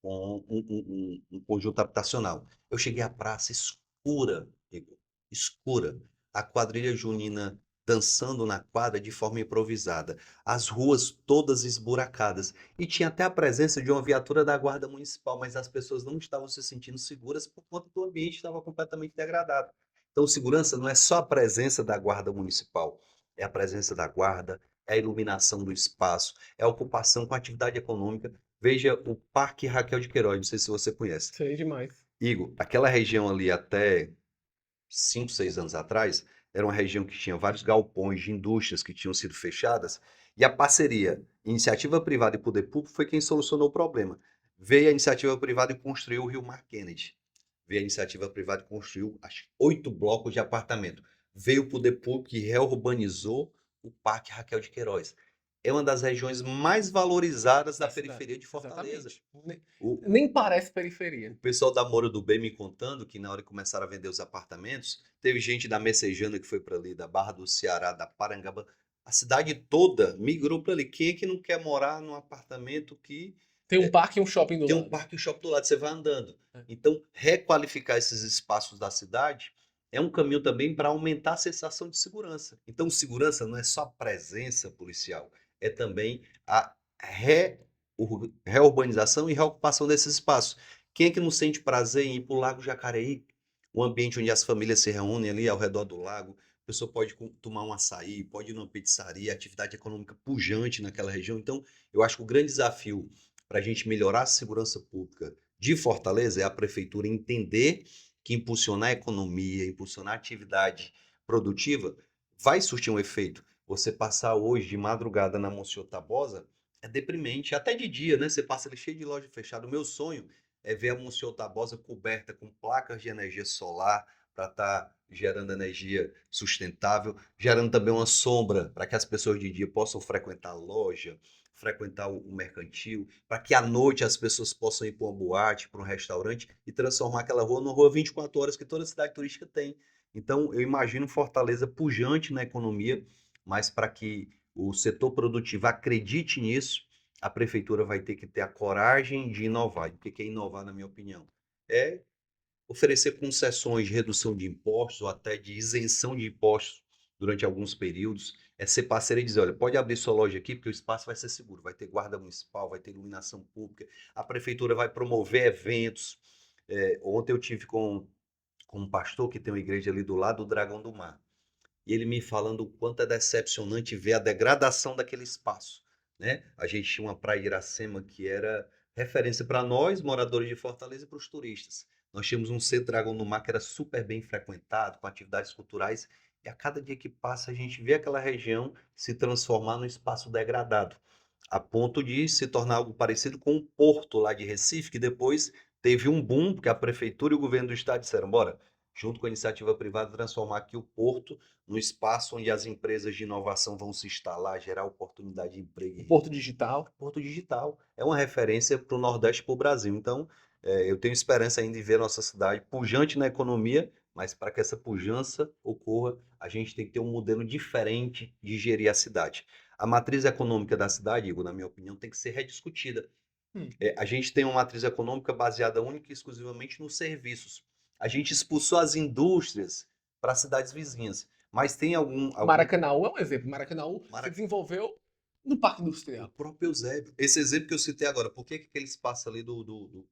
com um conjunto habitacional. Eu cheguei à praça escura, Igor, escura. A quadrilha junina dançando na quadra de forma improvisada. As ruas todas esburacadas. E tinha até a presença de uma viatura da Guarda Municipal, mas as pessoas não estavam se sentindo seguras por conta do ambiente estava completamente degradado. Então, segurança não é só a presença da Guarda Municipal, é a presença da guarda, é a iluminação do espaço, é a ocupação com atividade econômica. Veja o Parque Raquel de Queiroz, não sei se você conhece. Sei demais. Igor, aquela região ali até 5, 6 anos atrás, era uma região que tinha vários galpões de indústrias que tinham sido fechadas, e a parceria iniciativa privada e poder público foi quem solucionou o problema. Veio a iniciativa privada e construiu o Rio Mar Kennedy. veio a iniciativa privada e construiu, acho que 8 blocos de apartamento. Veio o poder público e reurbanizou o Parque Raquel de Queiroz. É uma das regiões mais valorizadas da Da cidade. periferia de Fortaleza. Exatamente. Nem, O, nem parece o periferia. pessoal da Moura do Bem me contando que na hora que começaram a vender os apartamentos, teve gente da Messejana que foi para ali, da Barra do Ceará, da Parangaba. A cidade toda migrou para ali. Quem é que não quer morar num apartamento que Tem um parque e um shopping do tem um lado. parque e um shopping do lado, você vai andando? É. Então, requalificar esses espaços da cidade é um caminho também para aumentar a sensação de segurança. Então, segurança não é só a presença policial, é também a reurbanização e reocupação desses espaços. Quem é que não sente prazer em ir para o Lago Jacareí, um ambiente onde as famílias se reúnem ali ao redor do lago? A pessoa pode tomar um açaí, pode ir numa pizzaria, atividade econômica pujante naquela região. Então, eu acho que o grande desafio para a gente melhorar a segurança pública de Fortaleza é a prefeitura entender que impulsionar a economia, impulsionar a atividade produtiva vai surtir um efeito. Você passar hoje de madrugada na Monsenhor Tabosa é deprimente, até de dia, né? Você passa ali cheio de loja fechada. O meu sonho é ver a Monsenhor Tabosa coberta com placas de energia solar para estar gerando energia sustentável, gerando também uma sombra para que as pessoas de dia possam frequentar a loja, frequentar o mercantil, para que à noite as pessoas possam ir para uma boate, para um restaurante e transformar aquela rua numa rua 24 horas que toda cidade turística tem. Então, eu imagino Fortaleza pujante na economia, mas para que o setor produtivo acredite nisso, a prefeitura vai ter que ter a coragem de inovar. E o que é inovar, na minha opinião? É oferecer concessões de redução de impostos ou até de isenção de impostos durante alguns períodos, é ser parceiro e dizer, olha, pode abrir sua loja aqui porque o espaço vai ser seguro, vai ter guarda municipal, vai ter iluminação pública, a prefeitura vai promover eventos. Ontem eu tive com um pastor que tem uma igreja ali do lado do Dragão do Mar, e ele me falando o quanto é decepcionante ver a degradação daquele espaço, né? A gente tinha uma praia de Iracema que era referência para nós, moradores de Fortaleza, e para os turistas. Nós tínhamos um centro Dragão do Mar que era super bem frequentado, com atividades culturais, e a cada dia que passa a gente vê aquela região se transformar num espaço degradado, a ponto de se tornar algo parecido com o Porto lá de Recife, que depois teve um boom, porque a prefeitura e o governo do estado disseram, bora, junto com a iniciativa privada, transformar aqui o Porto no espaço onde as empresas de inovação vão se instalar, gerar oportunidade de emprego e O renda. Porto Digital. Porto Digital é uma referência para o Nordeste e para o Brasil. Então, eu tenho esperança ainda de ver nossa cidade pujante na economia, mas para que essa pujança ocorra, a gente tem que ter um modelo diferente de gerir a cidade. A matriz econômica da cidade, Igor, na minha opinião, tem que ser rediscutida. Hum. A gente tem uma matriz econômica baseada única e exclusivamente nos serviços. A gente expulsou as indústrias para cidades vizinhas, mas tem algum Maracanaú é um exemplo. Maracanaú se Mara- desenvolveu no Parque o Industrial. próprio Eusébio. Esse exemplo que eu citei agora, por que que aquele espaço ali do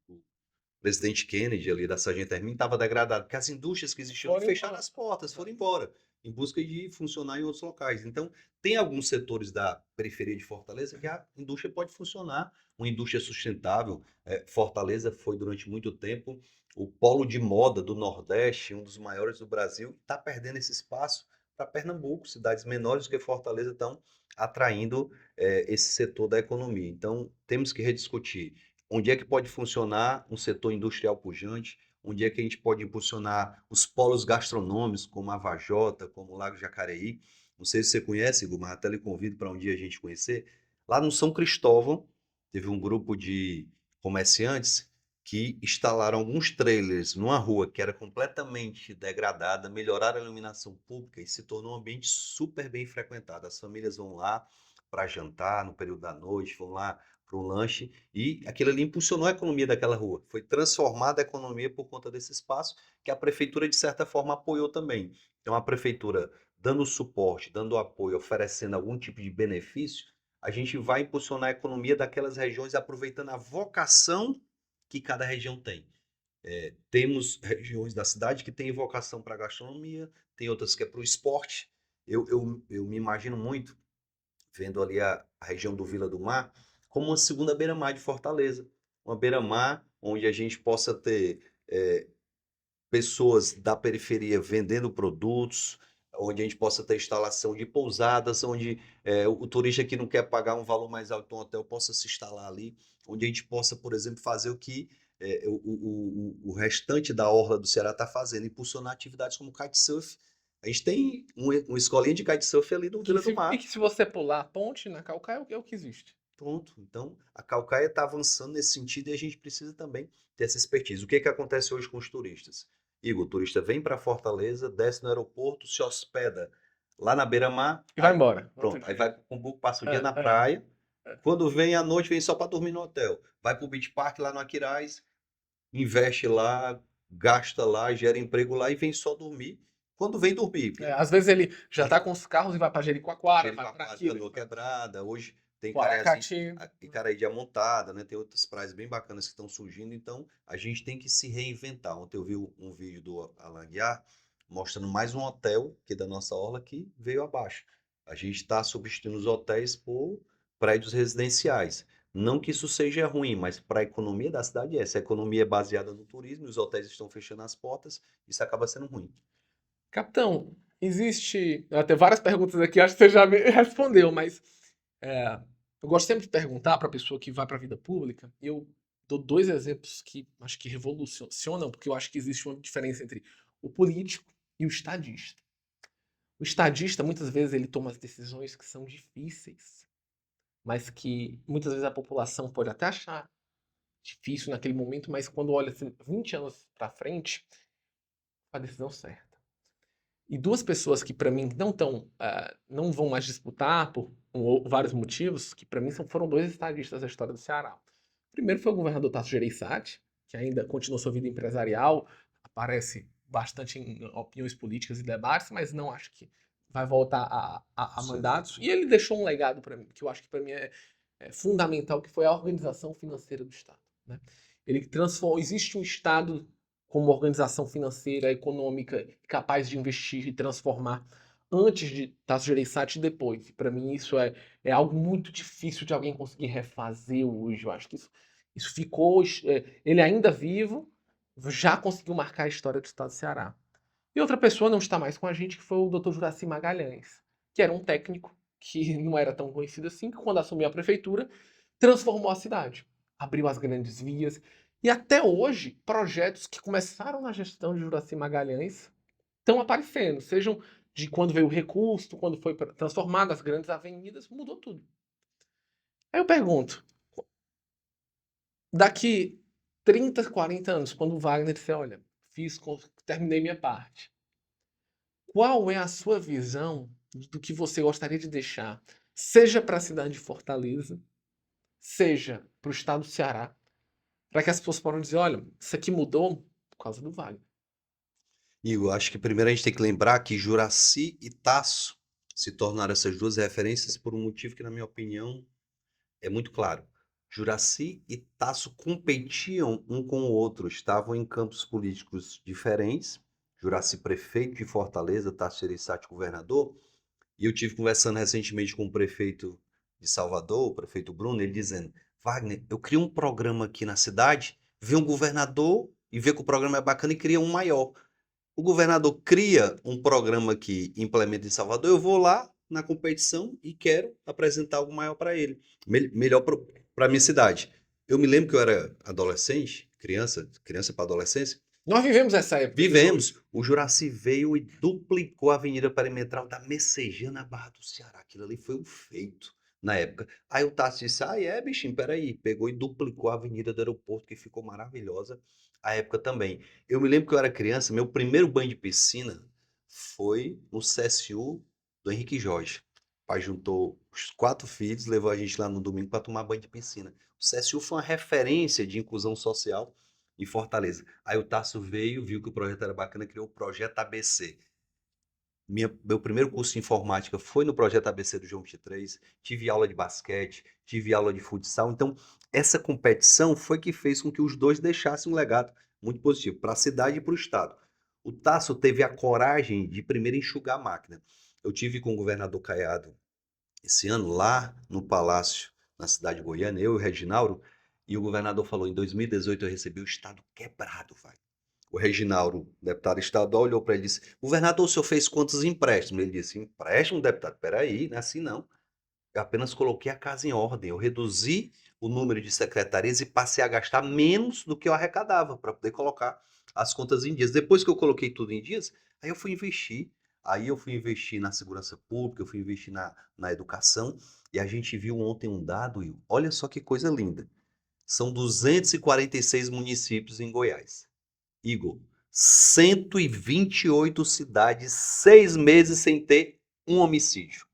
presidente Kennedy, ali da Sargento Hermínio, estava degradado? Porque as indústrias que existiam ali Foram fecharam embora. as portas, foram embora, em busca de funcionar em outros locais. Então, tem alguns setores da periferia de Fortaleza que a indústria pode funcionar, uma indústria sustentável. Fortaleza foi, durante muito tempo, o polo de moda do Nordeste, um dos maiores do Brasil, está perdendo esse espaço para Pernambuco. Cidades menores do que Fortaleza estão atraindo esse setor da economia. Então, temos que rediscutir onde é que pode funcionar um setor industrial pujante, onde é que a gente pode impulsionar os polos gastronômicos, como a Vajota, como o Lago Jacareí. Não sei se você conhece, Igor, mas até lhe convido para um dia a gente conhecer. Lá no São Cristóvão, teve um grupo de comerciantes que instalaram alguns trailers numa rua que era completamente degradada, melhoraram a iluminação pública e se tornou um ambiente super bem frequentado. As famílias vão lá para jantar no período da noite, vão lá para um lanche, e aquilo ali impulsionou a economia daquela rua. Foi transformada a economia por conta desse espaço que a prefeitura, de certa forma, apoiou também. Então, a prefeitura dando suporte, dando apoio, oferecendo algum tipo de benefício, a gente vai impulsionar a economia daquelas regiões, aproveitando a vocação que cada região tem. Temos regiões da cidade que têm vocação para a gastronomia, tem outras que é para o esporte. Eu me imagino muito vendo ali a região do Vila do Mar como uma segunda beira-mar de Fortaleza. Uma beira-mar onde a gente possa ter pessoas da periferia vendendo produtos, onde a gente possa ter instalação de pousadas, onde o turista que não quer pagar um valor mais alto no hotel possa se instalar ali, onde a gente possa, por exemplo, fazer o que o restante da orla do Ceará está fazendo, impulsionar atividades como kitesurf. A gente tem uma escolinha de kitesurf ali no Vila do E Mar. que se você pular a ponte na Calcaia, é o que existe. Pronto. Então, a Caucaia está avançando nesse sentido e a gente precisa também ter essa expertise. O que acontece hoje com os turistas? Igor, o turista vem para Fortaleza, desce no aeroporto, se hospeda lá na beira-mar, E vai aí embora. pronto, aí vai para o Cumbuco, passa o dia É, na é, praia. é. Quando vem à noite, vem só para dormir no hotel. Vai para o Beach Park lá no Aquiraz, investe lá, gasta lá, gera emprego lá e vem só dormir. Quando vem dormir, Às vezes ele já tá com os carros e vai pra Jericoacoara, vai pra Jericoacoara, aquilo, Canoa Quebrada, hoje tem Guaracati. Icaraí de Amontada, né? Tem outras praias bem bacanas que estão surgindo, então a gente tem que se reinventar. Ontem eu vi um vídeo do Alan Guiar mostrando mais um hotel que da nossa orla que veio abaixo. A gente está substituindo os hotéis por prédios residenciais. Não que isso seja ruim, mas para a economia da cidade é. Se a economia é baseada no turismo e os hotéis estão fechando as portas, isso acaba sendo ruim. Capitão, existe. Eu tenho várias perguntas aqui, acho que você já me respondeu, mas é, eu gosto sempre de perguntar para a pessoa que vai para a vida pública. E eu dou dois exemplos que acho que revolucionam, porque eu acho que existe uma diferença entre o político e o estadista. O estadista, muitas vezes, ele toma as decisões que são difíceis, mas que muitas vezes a população pode até achar difícil naquele momento, mas quando olha assim, 20 anos para frente, a decisão certa. E duas pessoas que para mim não vão mais disputar por vários motivos, que para mim foram dois estadistas da história do Ceará. O primeiro foi o governador Tasso Gereissati, que ainda continua sua vida empresarial, aparece bastante em opiniões políticas e debates, mas não acho que vai voltar a Sim. mandatos. E ele deixou um legado para mim, que eu acho que para mim é fundamental, que foi a organização financeira do Estado. Né? Ele transformou, existe um Estado como organização financeira, econômica, capaz de investir e transformar antes de Tasso Gereissati e depois. Para mim isso é algo muito difícil de alguém conseguir refazer hoje. Eu acho que isso ficou... ele ainda vivo, já conseguiu marcar a história do Estado do Ceará. E outra pessoa não está mais com a gente, que foi o Dr. Juraci Magalhães, que era um técnico que não era tão conhecido assim, que quando assumiu a prefeitura, transformou a cidade. Abriu as grandes vias. E até hoje, projetos que começaram na gestão de Juraci Magalhães estão aparecendo. Sejam de quando veio o recurso, quando foi transformado as grandes avenidas, mudou tudo. Aí eu pergunto, daqui 30, 40 anos, quando o Wagner disser, olha, terminei minha parte, qual é a sua visão do que você gostaria de deixar, seja para a cidade de Fortaleza, seja para o estado do Ceará, para que as pessoas possam dizer, olha, isso aqui mudou por causa do Wagner. E eu acho que primeiro a gente tem que lembrar que Juraci e Tasso se tornaram essas duas referências por um motivo que, na minha opinião, é muito claro. Juraci e Tasso competiam um com o outro, estavam em campos políticos diferentes. Juraci prefeito de Fortaleza, Tasso Gereissati governador. E eu tive conversando recentemente com o prefeito de Salvador, o prefeito Bruno, ele dizendo: Wagner, eu crio um programa aqui na cidade, vê um governador e vê que o programa é bacana e cria um maior. O governador cria um programa que implementa em Salvador, eu vou lá na competição e quero apresentar algo maior para ele, melhor para a minha cidade. Eu me lembro que eu era adolescente, criança para adolescência. Nós vivemos essa época. Vivemos. O Juraci veio e duplicou a avenida perimetral da Messejana à Barra do Ceará. Aquilo ali foi um feito na época. Aí o Tassi disse, bichinho, peraí. Pegou e duplicou a avenida do aeroporto, que ficou maravilhosa a época também. Eu me lembro que eu era criança, meu primeiro banho de piscina foi no CSU do Henrique Jorge. O pai juntou os 4 filhos, levou a gente lá no domingo para tomar banho de piscina. O CSU foi uma referência de inclusão social em Fortaleza. Aí o Tasso veio, viu que o projeto era bacana, criou o Projeto ABC. Meu primeiro curso de informática foi no Projeto ABC do João 23, tive aula de basquete, tive aula de futsal, então essa competição foi que fez com que os dois deixassem um legado muito positivo para a cidade e para o estado. O Tasso teve a coragem de primeiro enxugar a máquina. Eu tive com o governador Caiado esse ano lá no Palácio, na cidade de Goiânia, eu e o Reginaldo, e o governador falou, em 2018 eu recebi o estado quebrado, vai. O Reginaldo, deputado estadual, olhou para ele e disse, governador, o senhor fez quantos empréstimos? Ele disse, empréstimo, deputado? Peraí, não é assim não. Eu apenas coloquei a casa em ordem. Eu reduzi o número de secretarias e passei a gastar menos do que eu arrecadava para poder colocar as contas em dias. Depois que eu coloquei tudo em dias, aí eu fui investir. Aí eu fui investir na segurança pública, eu fui investir na educação. E a gente viu ontem um dado, Will. Olha só que coisa linda. São 246 municípios em Goiás. Igor, 128 cidades, 6 meses sem ter um homicídio.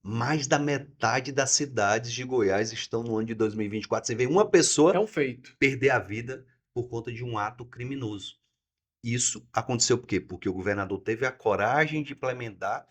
Mais da metade das cidades de Goiás estão no ano de 2024. Você vê uma É pessoa um feito. perder a vida por conta de um ato criminoso. Isso aconteceu por quê? Porque o governador teve a coragem de implementar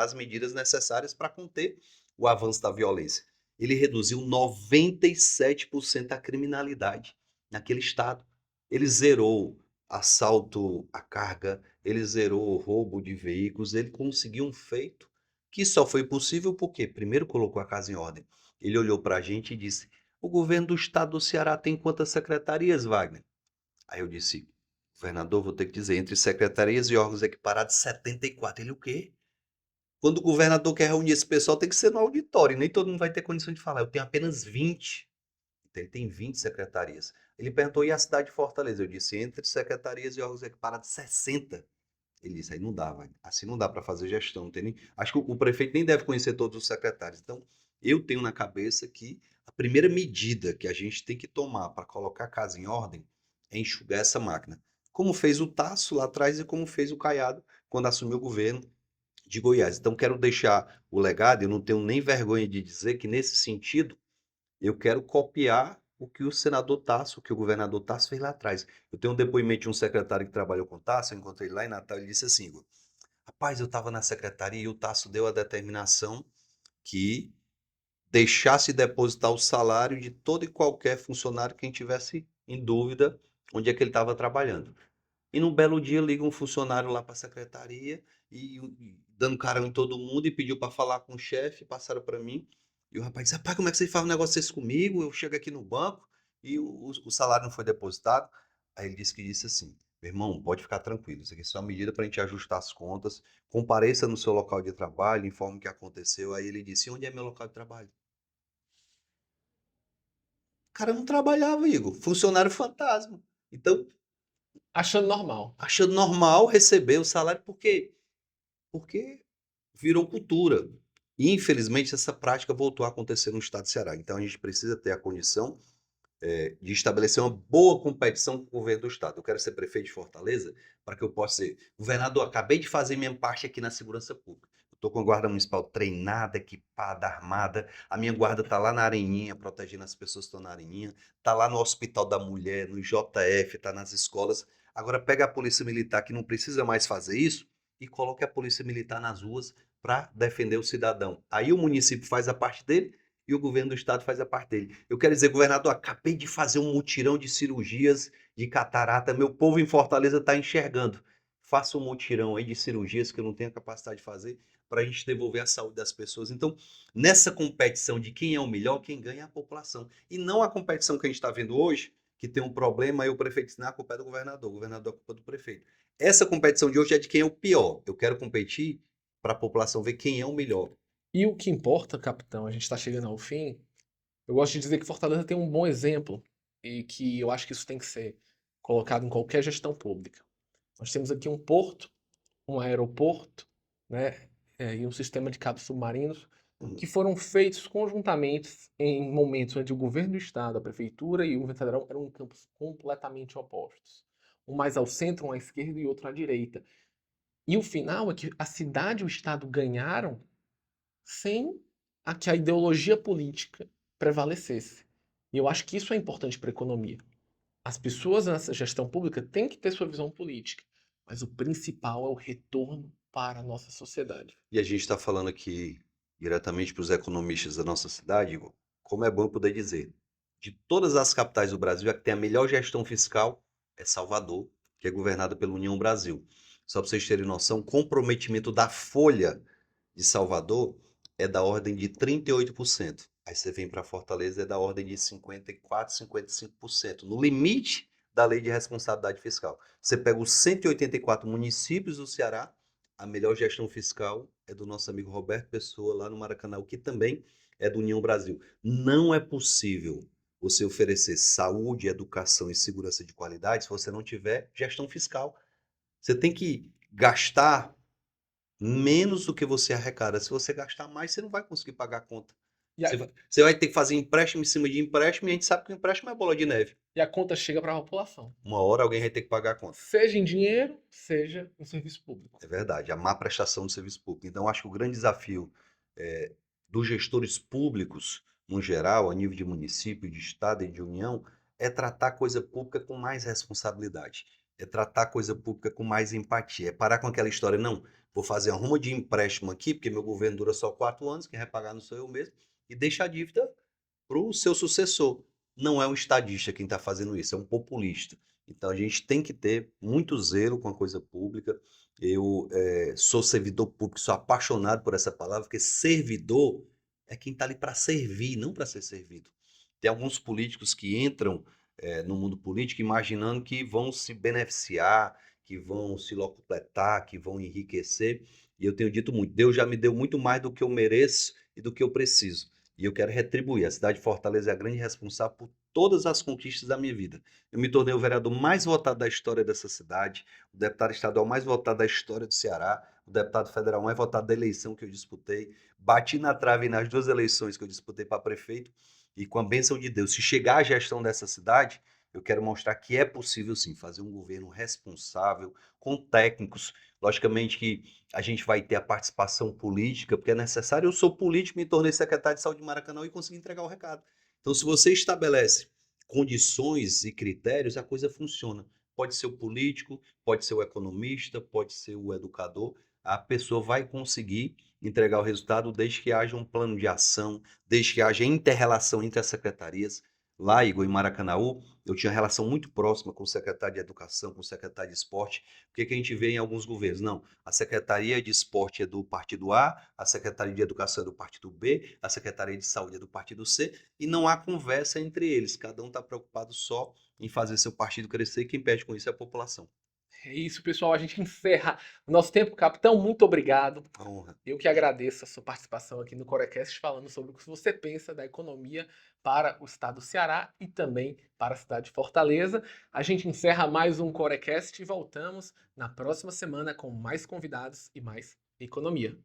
as medidas necessárias para conter o avanço da violência. Ele reduziu 97% a criminalidade naquele estado. Ele zerou assalto à carga, ele zerou o roubo de veículos, ele conseguiu um feito que só foi possível porque, primeiro, colocou a casa em ordem. Ele olhou para a gente e disse: o governo do estado do Ceará tem quantas secretarias, Wagner? Aí eu disse: governador, vou ter que dizer, entre secretarias e órgãos equiparados, 74. Ele, o quê? Quando o governador quer reunir esse pessoal, tem que ser no auditório. Nem todo mundo vai ter condição de falar. Eu tenho apenas 20. Então, ele tem 20 secretarias. Ele perguntou, e a cidade de Fortaleza? Eu disse, entre secretarias e órgãos equiparados, 60. Ele disse, aí não dá, vai. Assim não dá para fazer gestão. Não tem nem... Acho que o prefeito nem deve conhecer todos os secretários. Então, eu tenho na cabeça que a primeira medida que a gente tem que tomar para colocar a casa em ordem é enxugar essa máquina. Como fez o Tasso lá atrás e como fez o Caiado quando assumiu o governo de Goiás. Então, quero deixar o legado, eu não tenho nem vergonha de dizer que, nesse sentido, eu quero copiar o que o senador Tasso, o que o governador Tasso fez lá atrás. Eu tenho um depoimento de um secretário que trabalhou com o Tasso, eu encontrei ele lá em Natal, ele disse assim: rapaz, eu estava na secretaria e o Tasso deu a determinação que deixasse depositar o salário de todo e qualquer funcionário quem tivesse em dúvida onde é que ele estava trabalhando. E num belo dia liga um funcionário lá para a secretaria e dando carão em todo mundo e pediu para falar com o chefe, passaram para mim. E o rapaz disse: rapaz, como é que você faz um negócio desse comigo? Eu chego aqui no banco e o salário não foi depositado. Aí ele disse assim: meu irmão, pode ficar tranquilo, isso aqui é só uma medida para a gente ajustar as contas. Compareça no seu local de trabalho, informe o que aconteceu. Aí ele disse: onde é meu local de trabalho? O cara não trabalhava, Igor, funcionário fantasma. Então, Achando normal. achando normal receber o salário, porque virou cultura. E, infelizmente, essa prática voltou a acontecer no estado de Ceará. Então, a gente precisa ter a condição de estabelecer uma boa competição com o governo do estado. Eu quero ser prefeito de Fortaleza para que eu possa ser governador. Acabei de fazer minha parte aqui na segurança pública. Estou com a guarda municipal treinada, equipada, armada. A minha guarda está lá na Areninha, protegendo as pessoas que estão na Areninha. Está lá no Hospital da Mulher, no JF, está nas escolas. Agora pega a Polícia Militar, que não precisa mais fazer isso, e coloque a Polícia Militar nas ruas para defender o cidadão. Aí o município faz a parte dele e o governo do estado faz a parte dele. Eu quero dizer, governador, acabei de fazer um mutirão de cirurgias de catarata, meu povo em Fortaleza está enxergando. Faça um mutirão aí de cirurgias que eu não tenho a capacidade de fazer para a gente devolver a saúde das pessoas. Então, nessa competição de quem é o melhor, quem ganha é a população. E não a competição que a gente está vendo hoje, que tem um problema, aí o prefeito diz, não, a culpa é do governador, o governador é a culpa do prefeito. Essa competição de hoje é de quem é o pior. Eu quero competir para a população ver quem é o melhor. E o que importa, capitão, a gente está chegando ao fim. Eu gosto de dizer que Fortaleza tem um bom exemplo e que eu acho que isso tem que ser colocado em qualquer gestão pública. Nós temos aqui um porto, um aeroporto, né, e um sistema de cabos submarinos que foram feitos conjuntamente em momentos onde o governo do estado, a prefeitura e o governo federal eram em campos completamente opostos. Um mais ao centro, um à esquerda e outro à direita. E o final é que a cidade e o estado ganharam sem que a ideologia política prevalecesse. E eu acho que isso é importante para a economia. As pessoas nessa gestão pública têm que ter sua visão política, mas o principal é o retorno para a nossa sociedade. E a gente está falando aqui diretamente para os economistas da nossa cidade, Igor, como é bom poder dizer, de todas as capitais do Brasil, a que tem a melhor gestão fiscal é Salvador, que é governada pela União Brasil. Só para vocês terem noção, o comprometimento da folha de Salvador é da ordem de 38%. Aí você vem para Fortaleza, é da ordem de 54%, 55%, no limite da lei de responsabilidade fiscal. Você pega os 184 municípios do Ceará, a melhor gestão fiscal é do nosso amigo Roberto Pessoa, lá no Maracanã, que também é do União Brasil. Não é possível você oferecer saúde, educação e segurança de qualidade se você não tiver gestão fiscal. Você tem que gastar menos do que você arrecada. Se você gastar mais, você não vai conseguir pagar a conta. E a, Você vai ter que fazer empréstimo em cima de empréstimo e a gente sabe que o empréstimo é bola de neve. e a conta chega para a população. Uma hora alguém vai ter que pagar a conta. Seja em dinheiro, seja no serviço público. É verdade, a má prestação do serviço público. Então, acho que o grande desafio dos gestores públicos, no geral, a nível de município, de estado e de união, é tratar a coisa pública com mais responsabilidade, é tratar a coisa pública com mais empatia, é parar com aquela história, não, vou fazer uma ruma de empréstimo aqui, porque meu governo dura só 4 anos, quem vai pagar não sou eu mesmo, e deixa a dívida para o seu sucessor. Não é um estadista quem está fazendo isso, é um populista. Então a gente tem que ter muito zelo com a coisa pública. Eu sou servidor público, sou apaixonado por essa palavra, porque servidor é quem está ali para servir, não para ser servido. Tem alguns políticos que entram no mundo político imaginando que vão se beneficiar, que vão se locupletar, que vão enriquecer. E eu tenho dito muito, Deus já me deu muito mais do que eu mereço e do que eu preciso. E eu quero retribuir. A cidade de Fortaleza é a grande responsável por todas as conquistas da minha vida. Eu me tornei o vereador mais votado da história dessa cidade, o deputado estadual mais votado da história do Ceará, o deputado federal mais votado da eleição que eu disputei. Bati na trave nas 2 eleições que eu disputei para prefeito. E com a bênção de Deus, se chegar à gestão dessa cidade, eu quero mostrar que é possível sim fazer um governo responsável, com técnicos. Logicamente que a gente vai ter a participação política, porque é necessário. Eu sou político, me tornei secretário de saúde de Maracanã e consegui entregar o recado. Então, se você estabelece condições e critérios, a coisa funciona. Pode ser o político, pode ser o economista, pode ser o educador, a pessoa vai conseguir entregar o resultado desde que haja um plano de ação, desde que haja inter-relação entre as secretarias. Lá, Igor, em Maracanaú, eu tinha relação muito próxima com o secretário de Educação, com o secretário de Esporte. O que a gente vê em alguns governos? Não, a Secretaria de Esporte é do partido A, a Secretaria de Educação é do partido B, a Secretaria de Saúde é do partido C, e não há conversa entre eles. Cada um está preocupado só em fazer seu partido crescer e quem perde com isso é a população. É isso, pessoal. A gente encerra o nosso tempo. Capitão, muito obrigado. A honra. Eu que agradeço a sua participação aqui no Corecast, falando sobre o que você pensa da economia para o estado do Ceará e também para a cidade de Fortaleza. A gente encerra mais um Corecast e voltamos na próxima semana com mais convidados e mais economia.